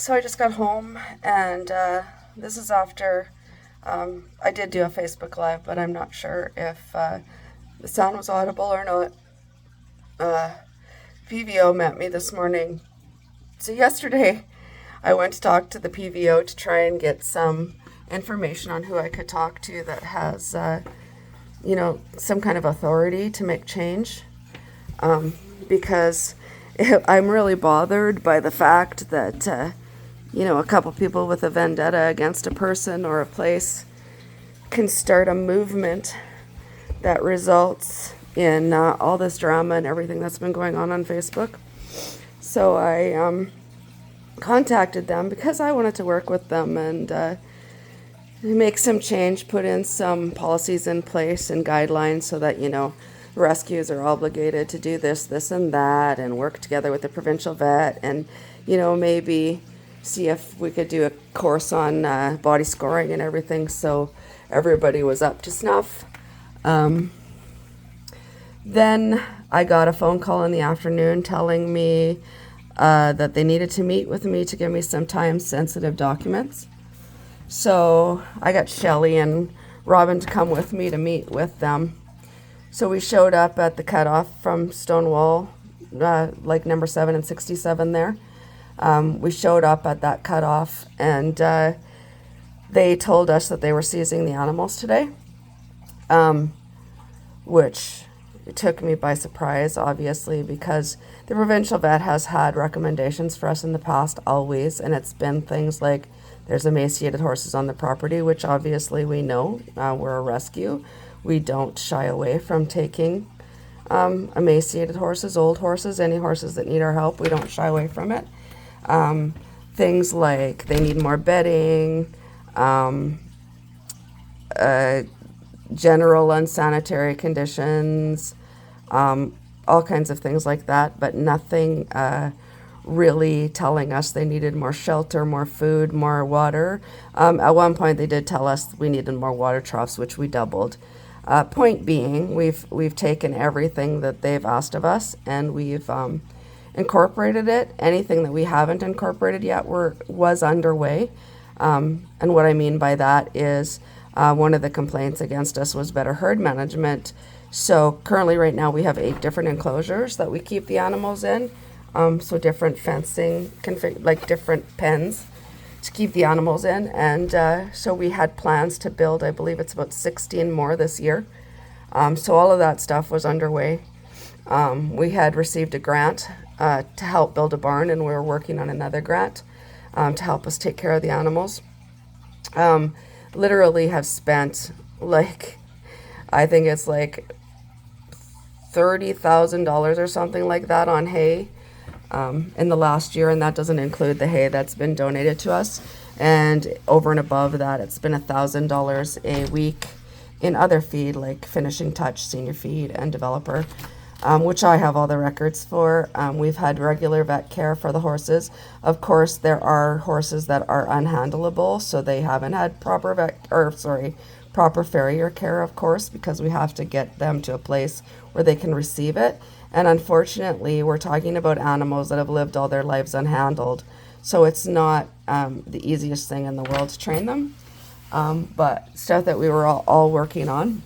So I just got home, and this is after I did do a Facebook Live, but I'm not sure if the sound was audible or not. PVO met me this morning. So yesterday, I went to talk to the PVO to try and get some information on who I could talk to that has, some kind of authority to make change. Because I'm really bothered by the fact that, a couple people with a vendetta against a person or a place can start a movement that results in all this drama and everything that's been going on Facebook. So I contacted them because I wanted to work with them and make some change, put in some policies in place and guidelines so that, rescues are obligated to do this, this, and that, and work together with the provincial vet, and maybe see if we could do a course on body scoring and everything, so everybody was up to snuff. Then I got a phone call in the afternoon telling me that they needed to meet with me to give me some time-sensitive documents. So I got Shelly and Robin to come with me to meet with them. So we showed up at the cutoff from Stonewall, like number 7 and 67 there. We showed up at that cutoff, and they told us that they were seizing the animals today, which took me by surprise, obviously, because the provincial vet has had recommendations for us in the past always, and it's been things like there's emaciated horses on the property, which obviously we know. We're a rescue. We don't shy away from taking emaciated horses, old horses, any horses that need our help. We don't shy away from it. Things like they need more bedding, general unsanitary conditions, all kinds of things like that, but nothing really telling us they needed more shelter, more food, more water. At one point they did tell us we needed more water troughs, which we doubled. Point being, we've taken everything that they've asked of us, and we've incorporated it. Anything that we haven't incorporated yet was underway. And what I mean by that is one of the complaints against us was better herd management. So currently right now we have 8 different enclosures that we keep the animals in. So different fencing, like different pens to keep the animals in. And so we had plans to build, I believe it's about 16 more this year. So all of that stuff was underway. We had received a grant to help build a barn, and we were working on another grant to help us take care of the animals. Literally have spent I think it's like $30,000 or something like that on hay in the last year, and that doesn't include the hay that's been donated to us. And over and above that, it's been $1,000 a week in other feed, like Finishing Touch, Senior Feed, and Developer, which I have all the records for. We've had regular vet care for the horses. Of course, there are horses that are unhandleable, so they haven't had proper farrier care, of course, because we have to get them to a place where they can receive it. And unfortunately, we're talking about animals that have lived all their lives unhandled. So it's not the easiest thing in the world to train them, but stuff that we were all working on.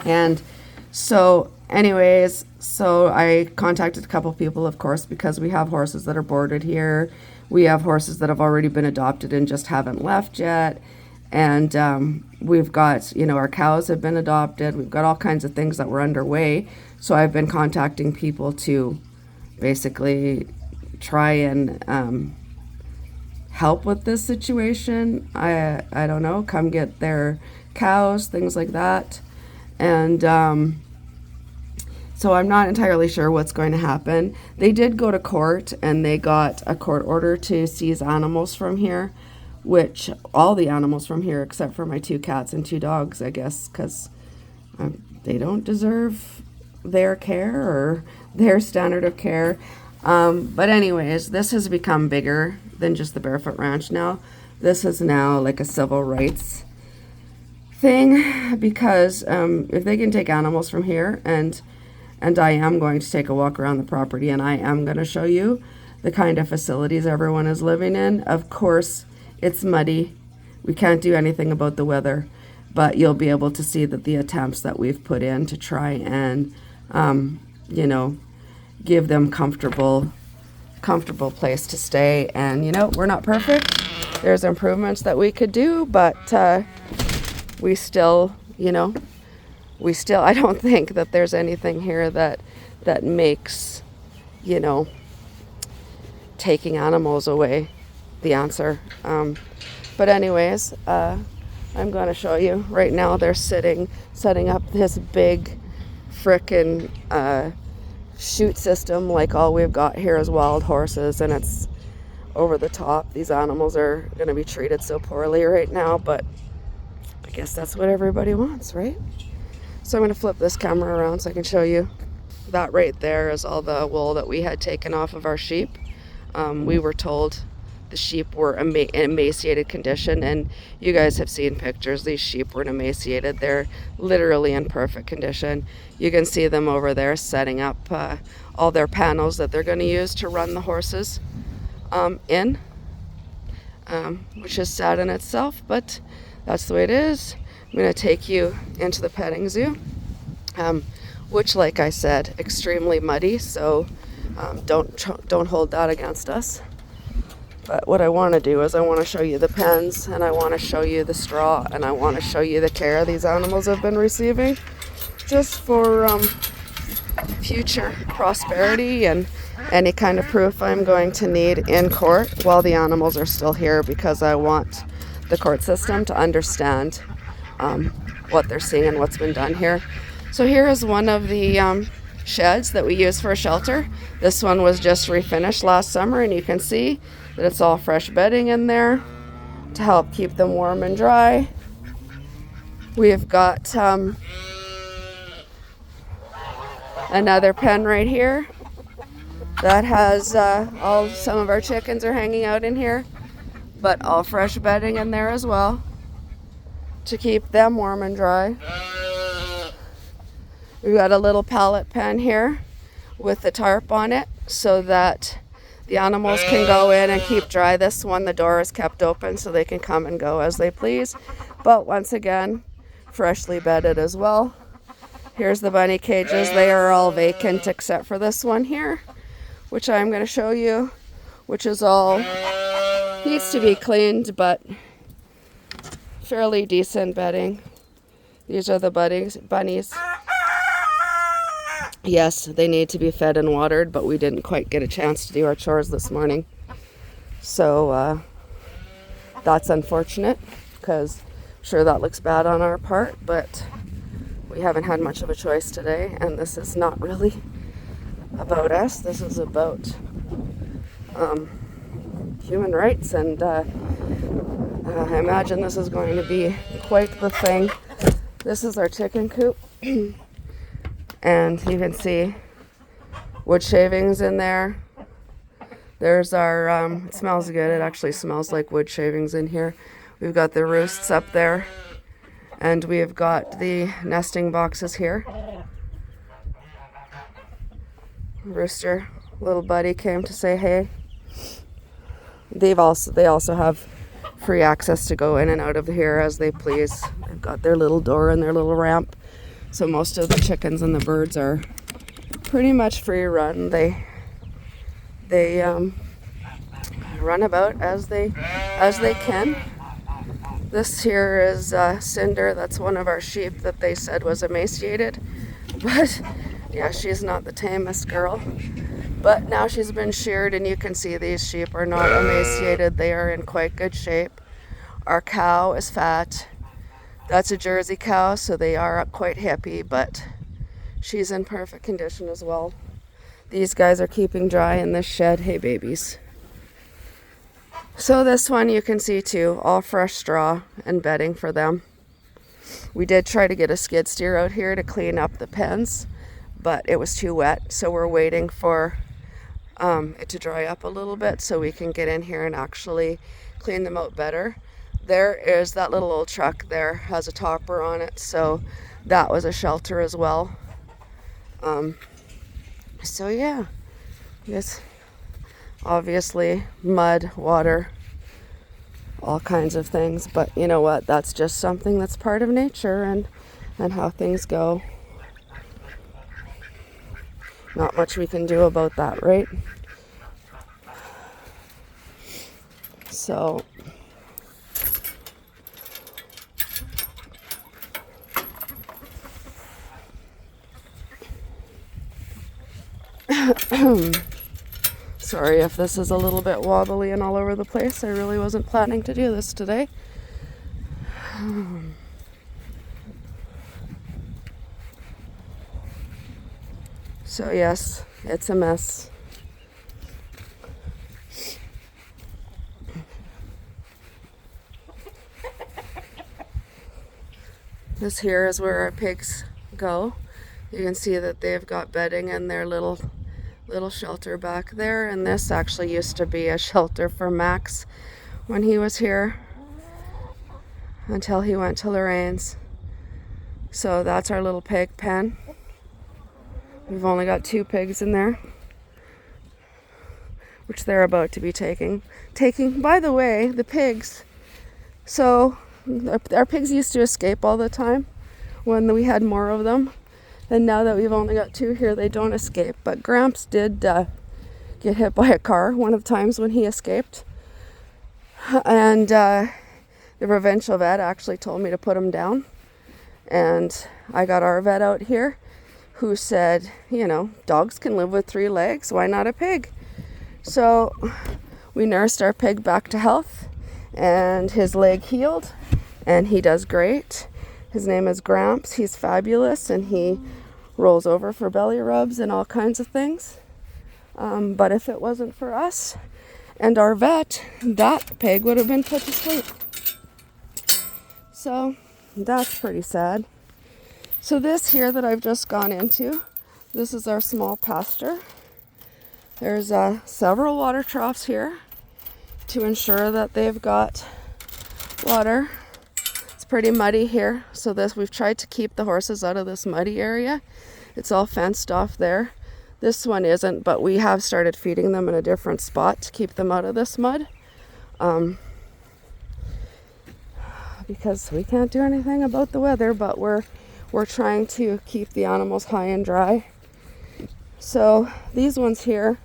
And so anyways, so I contacted a couple people, of course, because we have horses that are boarded here. We have horses that have already been adopted and just haven't left yet. And we've got, our cows have been adopted. We've got all kinds of things that were underway. So I've been contacting people to basically try and help with this situation. I don't know, come get their cows, things like that. And so I'm not entirely sure what's going to happen. They did go to court, and they got a court order to seize animals from here, which all the animals from here except for my 2 cats and 2 dogs, I guess, because they don't deserve their care or their standard of care. But anyways, this has become bigger than just the Barefoot Ranch now. This is now like a civil rights thing, because if they can take animals from here, and I am going to take a walk around the property, and I am going to show you the kind of facilities everyone is living in. Of course, it's muddy. We can't do anything about the weather, but you'll be able to see that the attempts that we've put in to try and, you know, give them comfortable place to stay. And, you know, we're not perfect. There's improvements that we could do, but we still, you know, I don't think that there's anything here that makes, you know, taking animals away the answer. But anyways, I'm going to show you. Right now they're setting up this big frickin' chute system, like all we've got here is wild horses, and it's over the top. These animals are going to be treated so poorly right now, but I guess that's what everybody wants, right? So I'm going to flip this camera around so I can show you. That right there is all the wool that we had taken off of our sheep. We were told the sheep were in emaciated condition, and you guys have seen pictures. These sheep were emaciated. They're literally in perfect condition. You can see them over there setting up all their panels that they're going to use to run the horses in, which is sad in itself, but that's the way it is. I'm going to take you into the petting zoo, which, like I said, extremely muddy, so don't hold that against us. But what I want to do is I want to show you the pens, and I want to show you the straw, and I want to show you the care these animals have been receiving, just for future prosperity and any kind of proof I'm going to need in court while the animals are still here, because I want the court system to understand what they're seeing and what's been done here. So here is one of the sheds that we use for a shelter. This one was just refinished last summer, and you can see that it's all fresh bedding in there to help keep them warm and dry. We've got another pen right here that has some of our chickens are hanging out in here, but all fresh bedding in there as well to keep them warm and dry. We've got a little pallet pen here with the tarp on it so that the animals can go in and keep dry. This one, the door is kept open so they can come and go as they please. But once again, freshly bedded as well. Here's the bunny cages. They are all vacant except for this one here, which I'm going to show you, which is all, needs to be cleaned, but fairly decent bedding. These are the bunnies. Yes, they need to be fed and watered, but we didn't quite get a chance to do our chores this morning. So that's unfortunate, because sure, that looks bad on our part, but we haven't had much of a choice today, and this is not really about us. This is about human rights, and I imagine this is going to be quite the thing. This is our chicken coop. And you can see wood shavings in there. There's our, it smells good. It actually smells like wood shavings in here. We've got the roosts up there. And we've got the nesting boxes here. Rooster, little buddy, came to say hey. They also have free access to go in and out of here as they please. They've got their little door and their little ramp. So most of the chickens and the birds are pretty much free run. They run about as they can. This here is Cinder. That's one of our sheep that they said was emaciated. But yeah, she's not the tamest girl. But now she's been sheared, and you can see these sheep are not emaciated. They are in quite good shape. Our cow is fat. That's a Jersey cow, so they are quite hippie, but she's in perfect condition as well. These guys are keeping dry in this shed. Hey, babies. So this one you can see too, all fresh straw and bedding for them. We did try to get a skid steer out here to clean up the pens, but it was too wet, so we're waiting for it to dry up a little bit so we can get in here and actually clean them out better. There is that little old truck there, has a topper on it, so that was a shelter as well. So yeah, yes, obviously mud, water, all kinds of things. But you know what? That's just something that's part of nature and how things go. Not much we can do about that, right? So sorry if this is a little bit wobbly and all over the place. I really wasn't planning to do this today. So yes, it's a mess. This here is where our pigs go. You can see that they've got bedding in their little shelter back there, and this actually used to be a shelter for Max when he was here until he went to Lorraine's. So that's our little pig pen. We've only got 2 pigs in there, which they're about to be taking. By the way, the pigs, so our pigs used to escape all the time when we had more of them. And now that we've only got 2 here, they don't escape. But Gramps did get hit by a car one of the times when he escaped. And the provincial vet actually told me to put him down. And I got our vet out here who said, you know, dogs can live with 3 legs. Why not a pig? So we nursed our pig back to health, and his leg healed, and he does great. His name is Gramps. He's fabulous, and he rolls over for belly rubs and all kinds of things. But if it wasn't for us and our vet, that pig would have been put to sleep. So that's pretty sad. So this here that I've just gone into, this is our small pasture. There's several water troughs here to ensure that they've got water. It's pretty muddy here, so we've tried to keep the horses out of this muddy area. It's all fenced off there. This one isn't, but we have started feeding them in a different spot to keep them out of this mud. Because we can't do anything about the weather, but we're trying to keep the animals high and dry. So these ones here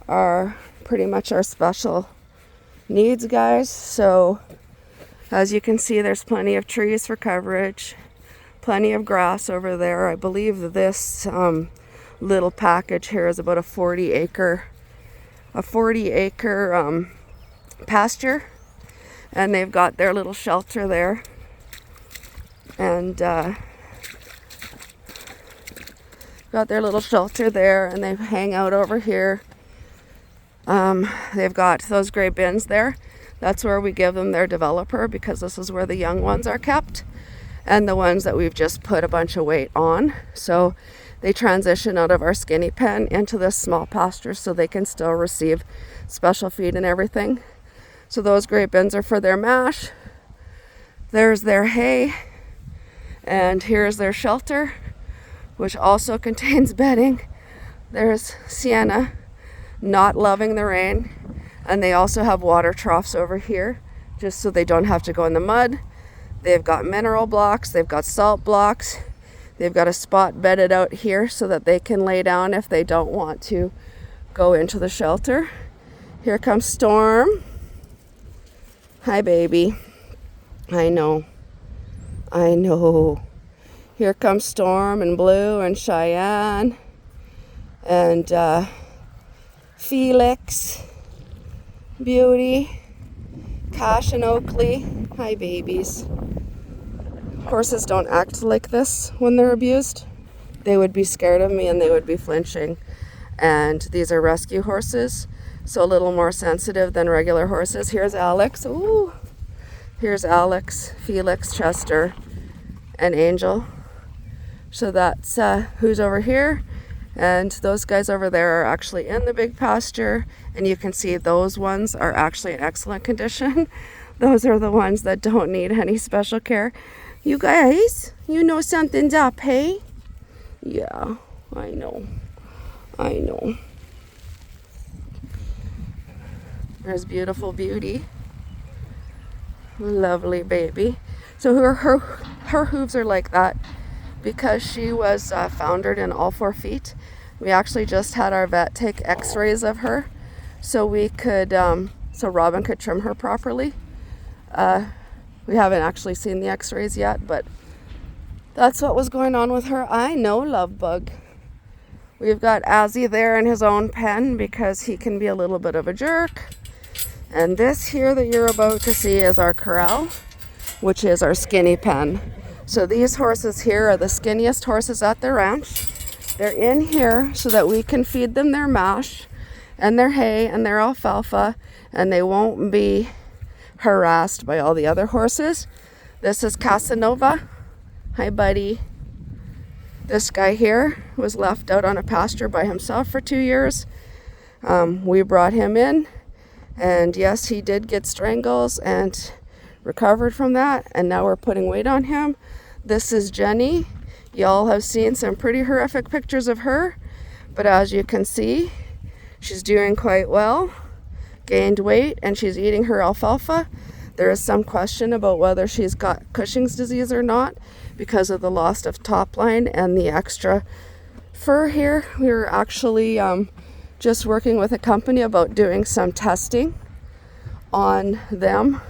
are pretty much our special needs guys. So as you can see, there's plenty of trees for coverage, plenty of grass over there. I believe this little package here is about a 40 acre pasture, and they've got their little shelter there, and and they hang out over here. They've got those gray bins there. That's where we give them their developer, because this is where the young ones are kept, and the ones that we've just put a bunch of weight on. So they transition out of our skinny pen into this small pasture so they can still receive special feed and everything. So those gray bins are for their mash. There's their hay, and here's their shelter, which also contains bedding. There's Sienna, not loving the rain. And they also have water troughs over here, just so they don't have to go in the mud. They've got mineral blocks, they've got salt blocks. They've got a spot bedded out here so that they can lay down if they don't want to go into the shelter. Here comes Storm. Hi, baby. I know. Here comes Storm and Blue and Cheyenne and Felix, Beauty, Cash and Oakley. Hi, babies. Horses don't act like this when they're abused. They would be scared of me and they would be flinching. And these are rescue horses, so a little more sensitive than regular horses. Here's Alex. Ooh. Here's Alex, Felix, Chester, and Angel. So that's who's over here. And those guys over there are actually in the big pasture. And you can see those ones are actually in excellent condition. Those are the ones that don't need any special care. You guys, you know something's up, hey? Yeah, I know. There's beautiful Beauty. Lovely baby. So her hooves are like that because she was foundered in all 4 feet. We actually just had our vet take x-rays of her so we could, so Robin could trim her properly. We haven't actually seen the x-rays yet, but that's what was going on with her. I know, love bug. We've got Azzy there in his own pen because he can be a little bit of a jerk. And this here that you're about to see is our corral, which is our skinny pen. So these horses here are the skinniest horses at the ranch. They're in here so that we can feed them their mash and their hay and their alfalfa, and they won't be harassed by all the other horses. This is Casanova. Hi, buddy. This guy here was left out on a pasture by himself for 2 years. We brought him in, and yes, he did get strangles and recovered from that, and now we're putting weight on him. This is Jenny. Y'all have seen some pretty horrific pictures of her, but as you can see, she's doing quite well, gained weight, and she's eating her alfalfa. There is some question about whether she's got Cushing's disease or not because of the loss of top line and the extra fur here. We were actually just working with a company about doing some testing on them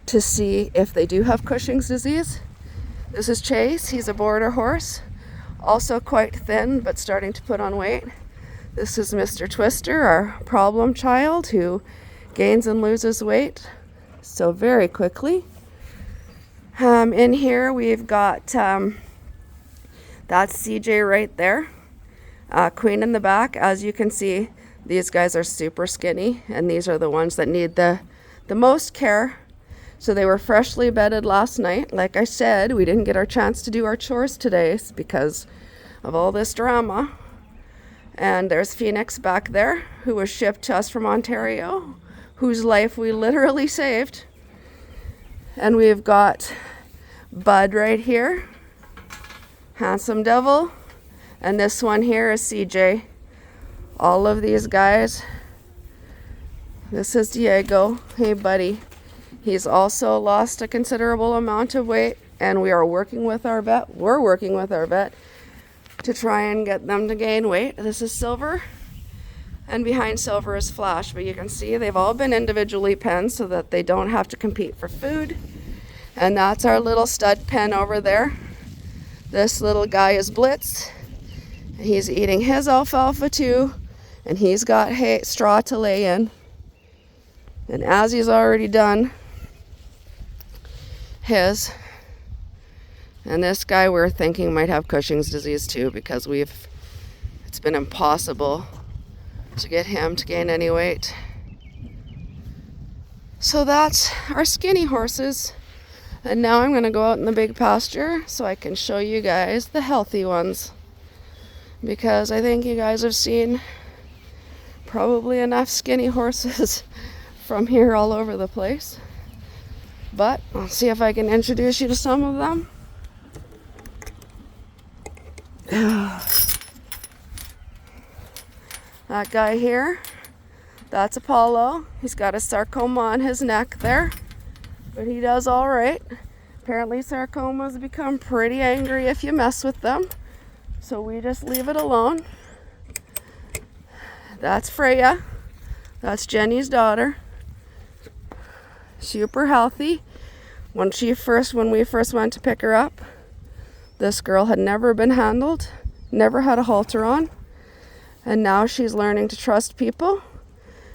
to see if they do have Cushing's disease. This is Chase. He's a border horse, also quite thin but starting to put on weight. This is Mr. Twister, our problem child who gains and loses weight so very quickly. In here we've got that's CJ right there. Queen in the back. As you can see, these guys are super skinny, and these are the ones that need the most care. So they were freshly bedded last night. Like I said, we didn't get our chance to do our chores today because of all this drama. And there's Phoenix back there, who was shipped to us from Ontario, whose life we literally saved. And we've got Bud right here, handsome devil. And this one here is CJ. All of these guys. This is Diego. Hey, buddy. He's also lost a considerable amount of weight, and we are working with our vet. We're working with our vet to try and get them to gain weight. This is Silver, and behind Silver is Flash. But you can see they've all been individually penned so that they don't have to compete for food. And that's our little stud pen over there. This little guy is Blitz. He's eating his alfalfa too, and he's got hay, straw to lay in. And as he's already done his, and this guy we're thinking might have Cushing's disease too, because it's been impossible to get him to gain any weight. So that's our skinny horses. And now I'm going to go out in the big pasture so I can show you guys the healthy ones, because I think you guys have seen probably enough skinny horses from here all over the place. But I'll see if I can introduce you to some of them. That guy here, that's Apollo. He's got a sarcoma on his neck there, but he does all right. Apparently sarcomas become pretty angry if you mess with them, so we just leave it alone. That's Freya. That's Jenny's daughter. Super healthy. When we first went to pick her up, this girl had never been handled, never had a halter on, and now she's learning to trust people.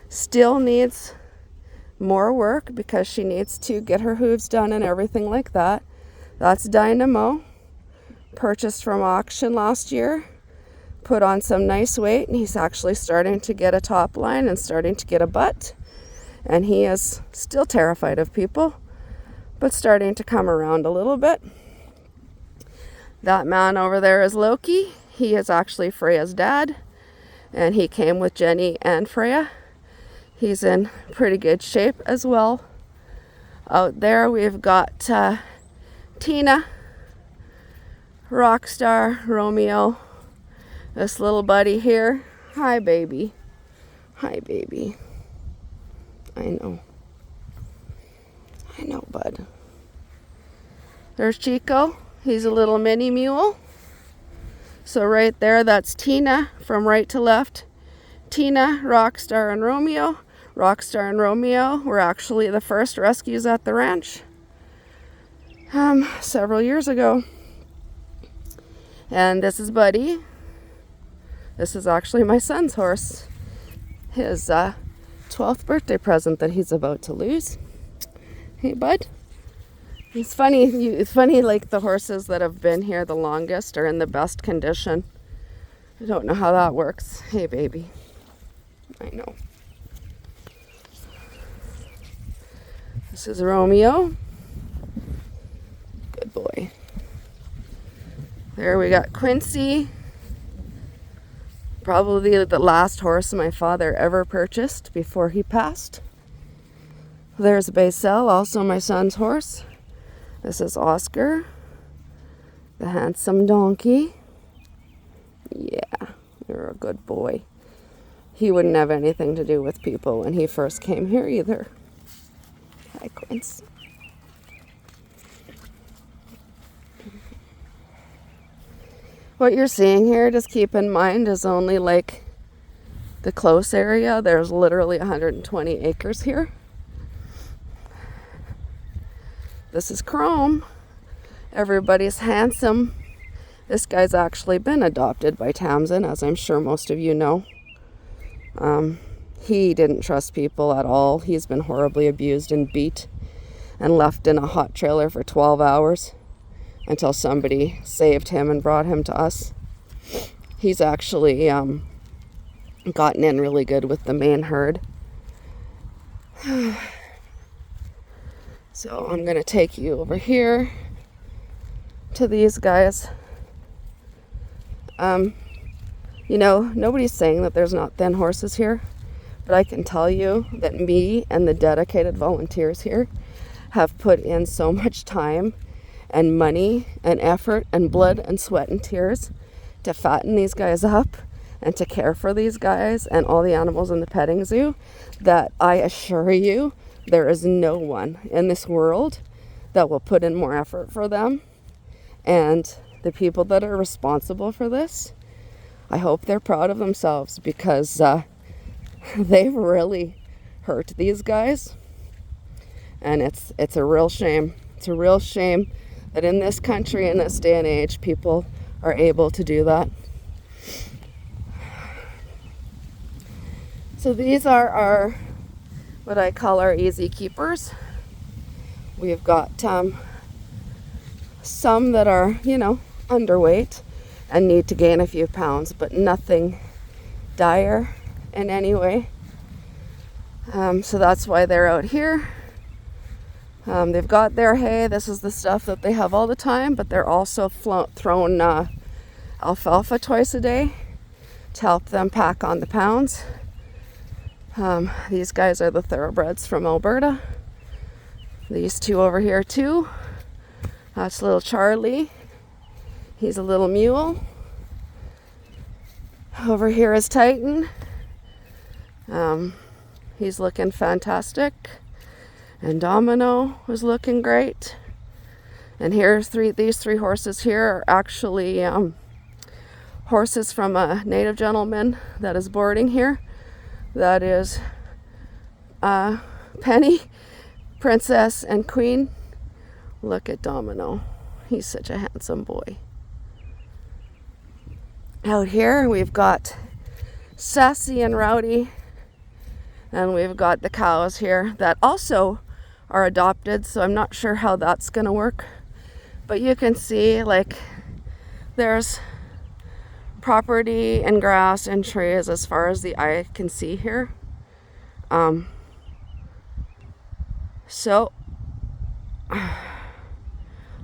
Still needs more work because she needs to get her hooves done and everything like that. That's Dynamo, purchased from auction last year, put on some nice weight, and he's actually starting to get a top line and starting to get a butt. And he is still terrified of people, but starting to come around a little bit. That man over there is Loki. He is actually Freya's dad, and he came with Jenny and Freya. He's in pretty good shape as well. Out there we've got Tina, Rockstar, Romeo, this little buddy here. Hi, baby. Hi, baby. I know. I know, bud. There's Chico. He's a little mini mule. So right there, that's Tina from right to left. Tina, Rockstar, and Romeo. Rockstar and Romeo were actually the first rescues at the ranch several years ago. And this is Buddy. This is actually my son's horse. His 12th birthday present that he's about to lose. Hey, bud. It's funny. It's funny, like the horses that have been here the longest are in the best condition. I don't know how that works. Hey, baby. I know. This is Romeo. Good boy. There we got Quincy. Probably the last horse my father ever purchased before he passed. There's Baisel, also my son's horse. This is Oscar, the handsome donkey. Yeah, you're a good boy. He wouldn't have anything to do with people when he first came here either. Hi, Quince. What you're seeing here, just keep in mind, is only like the close area. There's literally 120 acres here. This is Chrome. Everybody's handsome. This guy's actually been adopted by Tamsin, as I'm sure most of you know. He didn't trust people at all. He's been horribly abused and beat and left in a hot trailer for 12 hours until somebody saved him and brought him to us. He's actually gotten in really good with the main herd. So I'm going to take you over here to these guys. You know, nobody's saying that there's not thin horses here, but I can tell you that me and the dedicated volunteers here have put in so much time and money and effort and blood and sweat and tears to fatten these guys up and to care for these guys and all the animals in the petting zoo that I assure you there is no one in this world that will put in more effort for them. And the people that are responsible for this, I hope they're proud of themselves, because they've really hurt these guys. And it's a real shame. It's a real shame that in this country, in this day and age, people are able to do that. So these are our, what I call our easy keepers. We've got some that are, you know, underweight and need to gain a few pounds, but nothing dire in any way. So that's why they're out here. They've got their hay. This is the stuff that they have all the time, but they're also thrown alfalfa twice a day to help them pack on the pounds. These guys are the thoroughbreds from Alberta. These two over here too. That's little Charlie. He's a little mule. Over here is Titan. He's looking fantastic. And Domino was looking great. And here's these three horses here are actually horses from a native gentleman that is boarding here. That is Penny, Princess, and Queen. Look at Domino. He's such a handsome boy. Out here we've got Sassy and Rowdy. And we've got the cows here that also are adopted, so I'm not sure how that's going to work. But you can see, like, there's property and grass and trees as far as the eye can see here. So,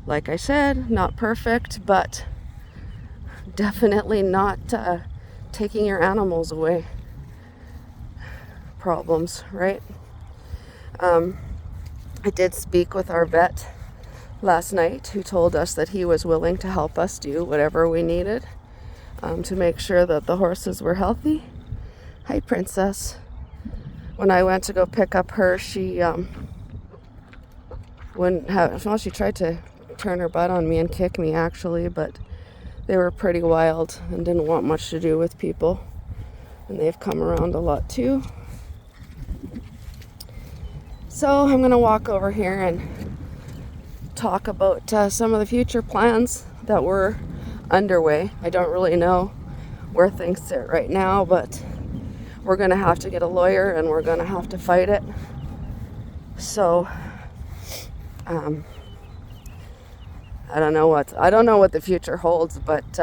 like I said, not perfect, but definitely not taking your animals away. Problems, right? I did speak with our vet last night, who told us that he was willing to help us do whatever we needed to make sure that the horses were healthy. Hi, Princess. when I went to go pick up her, she wouldn't have, well, she tried to turn her butt on me and kick me actually, but they were pretty wild and didn't want much to do with people. And they've come around a lot too. So I'm gonna walk over here and talk about some of the future plans that were underway. I don't really know where things sit right now, but we're gonna have to get a lawyer and we're gonna have to fight it. So I don't know what the future holds, but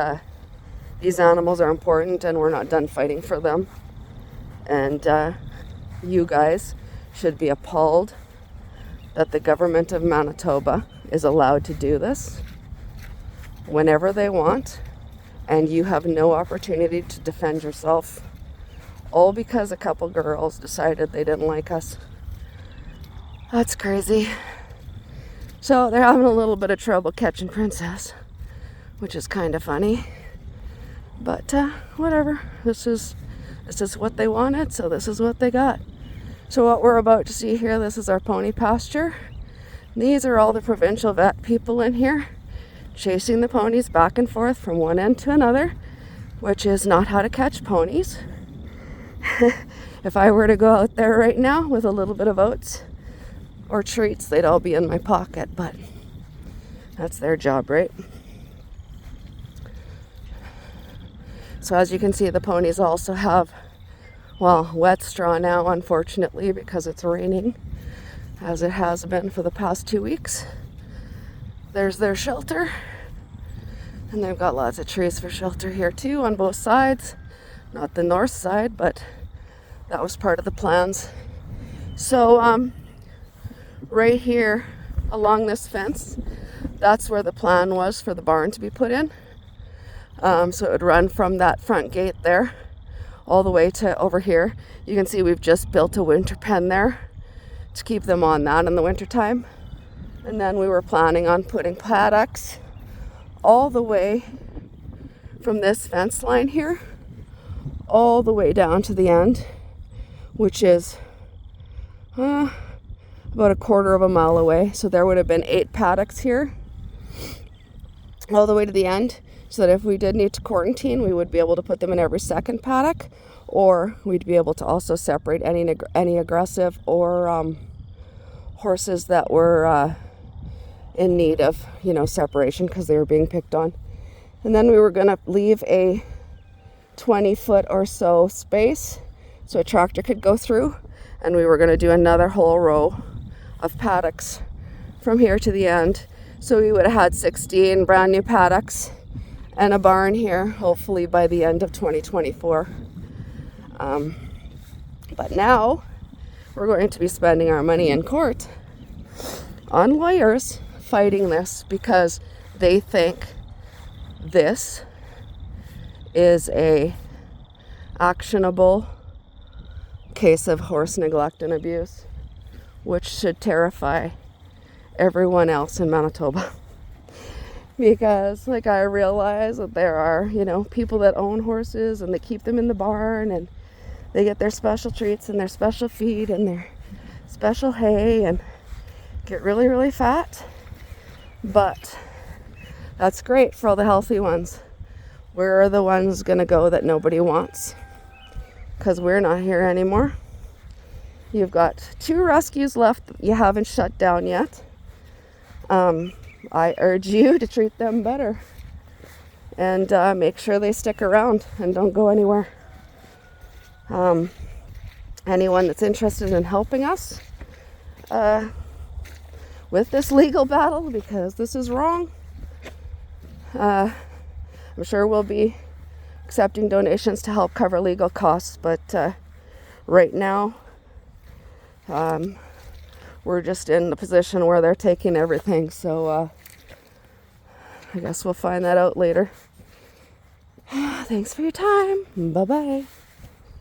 these animals are important and we're not done fighting for them. And you guys should be appalled that the government of Manitoba is allowed to do this whenever they want, and you have no opportunity to defend yourself, all because a couple girls decided they didn't like us. That's crazy. So they're having a little bit of trouble catching Princess, which is kind of funny. But whatever. This is what they wanted, so this is what they got. So what we're about to see here, this is our pony pasture. These are all the provincial vet people in here, chasing the ponies back and forth from one end to another, which is not how to catch ponies. If I were to go out there right now with a little bit of oats or treats, they'd all be in my pocket, but that's their job, right? So as you can see, the ponies also have, well, wet straw now, unfortunately, because it's raining, as it has been for the past 2 weeks. There's their shelter, and they've got lots of trees for shelter here too on both sides. Not the north side, but that was part of the plans. So right here along this fence, that's where the plan was for the barn to be put in. So it would run from that front gate there all the way to over here. You can see we've just built a winter pen there to keep them on that in the wintertime. And then we were planning on putting paddocks all the way from this fence line here all the way down to the end, which is about a quarter of a mile away. So there would have been 8 paddocks here all the way to the end, so that if we did need to quarantine, we would be able to put them in every second paddock, or we'd be able to also separate any aggressive or horses that were in need of, separation because they were being picked on. And then we were going to leave a 20-foot or so space so a tractor could go through, and we were going to do another whole row of paddocks from here to the end. So we would have had 16 brand new paddocks and a barn here, hopefully by the end of 2024. But now we're going to be spending our money in court on lawyers fighting this because they think this is a actionable case of horse neglect and abuse, which should terrify everyone else in Manitoba. Because I realize that there are, people that own horses and they keep them in the barn and they get their special treats and their special feed and their special hay and get really, really fat. But that's great for all the healthy ones. Where are the ones going to go that nobody wants? Because we're not here anymore. You've got 2 rescues left that you haven't shut down yet. I urge you to treat them better and make sure they stick around and don't go anywhere. Anyone that's interested in helping us with this legal battle, because this is wrong, I'm sure we'll be accepting donations to help cover legal costs, but right now we're just in the position where they're taking everything, so I guess we'll find that out later. Thanks for your time. Bye-bye.